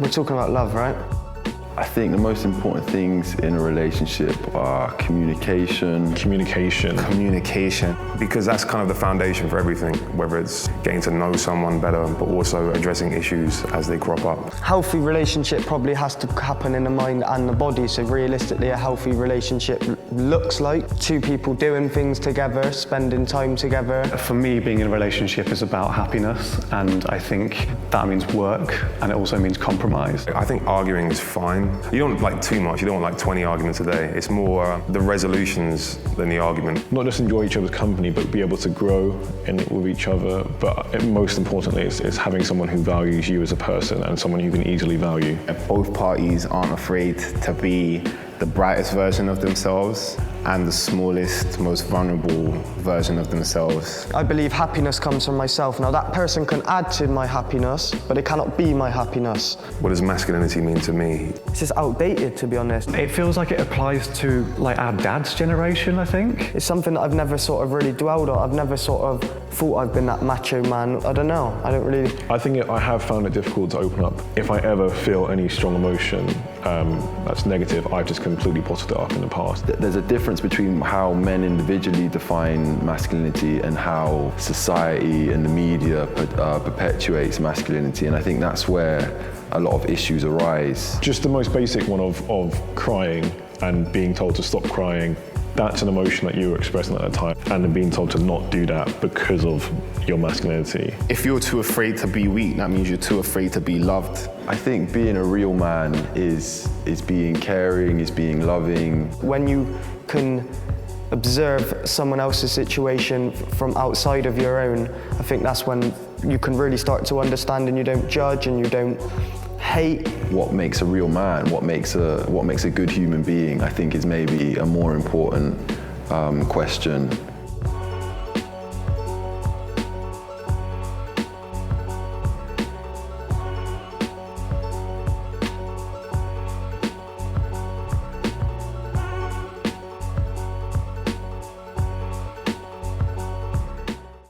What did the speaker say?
We're talking about love, right? I think the most important things in a relationship are communication. Communication. Because that's kind of the foundation for everything, whether it's getting to know someone better, but also addressing issues as they crop up. Healthy relationship probably has to happen in the mind and the body, so realistically a healthy relationship looks like two people doing things together, spending time together. For me, being in a relationship is about happiness, and I think that means work, and it also means compromise. I think arguing is fine. You don't like too much, you don't want like 20 arguments a day. It's more the resolutions than the argument. Not just enjoy each other's company, but be able to grow in it with each other. But most importantly, is having someone who values you as a person and someone you can easily value. If both parties aren't afraid to be the brightest version of themselves and the smallest, most vulnerable version of themselves. I believe happiness comes from myself. Now that person can add to my happiness, but it cannot be my happiness. What does masculinity mean to me? It's just outdated, to be honest. It feels like it applies to like our dad's generation, I think. It's something that I've never sort of really dwelled on. I've never sort of thought I've been that macho man. I don't know. I don't really... I have found it difficult to open up. If I ever feel any strong emotion that's negative, I've just completely bottled it up in the past. There's a difference between how men individually define masculinity and how society and the media perpetuates masculinity, and I think that's where a lot of issues arise. Just the most basic one of crying and being told to stop crying. That's an emotion that you were expressing at the time, and then being told to not do that because of your masculinity. If you're too afraid to be weak, that means you're too afraid to be loved. I think being a real man is being caring, is being loving. When you can observe someone else's situation from outside of your own, I think that's when you can really start to understand, and you don't judge and you don't hate. What makes a real man, what makes a good human being, I think is maybe a more important question